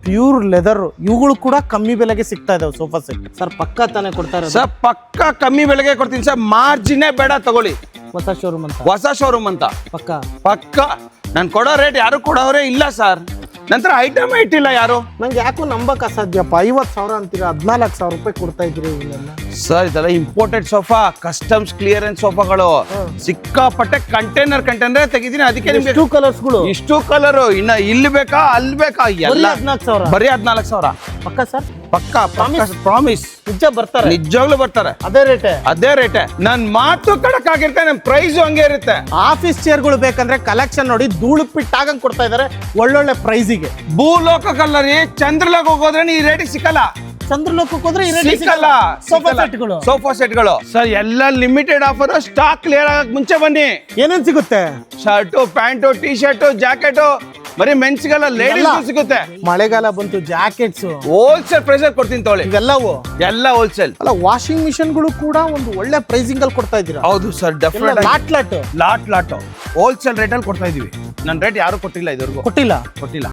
Pure leather ಇವುಗಳು ಕೂಡ ಕಮ್ಮಿ ಬೆಲೆಗೆ ಸಿಗ್ತಾ ಇದಾವೆ ಸೋಫಾ ಸೆಟ್ ಸರ್. ಪಕ್ಕ ತಾನೇ ಕೊಡ್ತಾ ಇರೋದು ಸರ್ ಪಕ್ಕ ಕಮ್ಮಿ ಬೆಲೆಗೆ ಕೊಡ್ತೀನಿ ಸರ್. ಮಾರ್ಜಿನೇ ಬೇಡ ತಗೊಳ್ಳಿ. ಹೊಸ ಶೋರೂಮ್ ಅಂತ ಹೊಸ ಶೋರೂಮ್ ಅಂತ ಪಕ್ಕ. ಪಕ್ಕ ನಾನು ಕೊಡೋ ರೇಟ್ ಯಾರು ಕೊಡೋರೇ ಇಲ್ಲ ಸರ್. ನಂತರ ಐಟಮ್ ಇಟ್ಟಿಲ್ಲ ಯಾರು. ನಂಗೆ ಯಾಕೋ ನಂಬಕ್ ಅಸಾಧ್ಯಪ್ಪ. 50,000 ಅಂತೀರಾ, 14,000 ರೂಪಾಯಿ ಕೊಡ್ತಾ ಇದ್ರಿ ಇವನ್ನೆಲ್ಲ. ಸರ್ ಇದೆಲ್ಲ ಇಂಪೋರ್ಟೆಡ್ ಸೋಫಾ, ಕಸ್ಟಮ್ಸ್ ಕ್ಲಿಯರೆನ್ಸ್ ಸೋಫಾಗಳು. ಸಿಕ್ಕಾಪಟ್ಟೆ ಕಂಟೈನರ್ ತೆಗಿದ್ದೀನಿ. ಅದಕ್ಕೆ ನಿಮ್ಗೆ ಎಷ್ಟು ಕಲರ್ಸ್ಗಳು, ಇಷ್ಟು ಕಲರು. ಇನ್ನ ಇಲ್ಲಿ ಬೇಕಾ ಅಲ್ಲಿ ಬೇಕಾ ಎಲ್ಲ 14,000 ಬರೀ 14,000 ಪಕ್ಕ ಸರ್. ಪಕ್ಕ ಪ್ರಾಮಿಸ್. ನಿಜ ಬರ್ತಾರೆ, ನಿಜವಾಗ್ಲೂ ಬರ್ತಾರೆ. ಅದೇ ರೇಟೆ. ನನ್ ಮಾತು ಕಡಕ್ ಆಗಿರುತ್ತೆ, ನನ್ ಪ್ರೈಸ್ ಹಂಗೆ ಇರುತ್ತೆ. ಆಫೀಸ್ ಚೇರ್ಗಳು ಬೇಕಂದ್ರೆ ಕಲೆಕ್ಷನ್ ನೋಡಿ ಧೂಳು ಪಿಟ್ಟಾಗಂಗ್ ಕೊಡ್ತಾ ಇದಾರೆ ಒಳ್ಳೊಳ್ಳೆ ಪ್ರೈಸಿಗೆ. ಭೂಲೋಕಕ್ಕಲ್ಲ ರೀ, ಚಂದ್ರಲೋಕ ಹೋಗೋದ್ರೆ ಈ ರೇಟಿಗೆ ಸಿಕ್ಕಲ್ಲ. ಚಂದ್ರಲೋಕಕ್ಕೆ ಹೋದ್ರೆ ಸಿಕ್ಕಲ್ಲ. ಸೋಫಾ ಸೆಟ್ಗಳು ಸರ್ ಎಲ್ಲ ಲಿಮಿಟೆಡ್ ಆಫರ್. ಸ್ಟಾಕ್ ಕ್ಲಿಯರ್ ಆಗಕ್ ಮುಂಚೆ ಬನ್ನಿ. ಏನೇನ್ ಸಿಗುತ್ತೆ? Shirt, pant, T shirt, jacket, ಬರೀ ಮೆನ್ಸ್ಗೆಲ್ಲ, ಲೇಡೀಸ್ ಸಿಗುತ್ತೆ. ಮಳೆಗಾಲ ಬಂತು, ಜಾಕೆಟ್ಸ್ ಹೋಲ್ಸೇಲ್ ಪ್ರೈಸ್ ಕೊಡ್ತೀನಿ ತಗೊಳ್ಳಿ. ಇವೆಲ್ಲವು ಎಲ್ಲ ಹೋಲ್ಸೇಲ್. ಅಲ್ಲ, ವಾಷಿಂಗ್ ಮಿಷನ್ಗಳು ಕೂಡ ಒಂದು ಒಳ್ಳೆ ಪ್ರೈಸಿಂಗ್ ಅಲ್ಲಿ ಕೊಡ್ತಾ ಇದ್ದೀರಾ. ಹೌದು sir, definite lot wholesale rate ಅಲ್ಲಿ ಕೊಡ್ತಾ ಇದೀವಿ. ನನ್ನ ರೇಟ್ ಯಾರು ಕೊಟ್ಟಿಲ್ಲ ಇದುವರೆಗೂ. ಕೊಟ್ಟಿಲ್ಲ.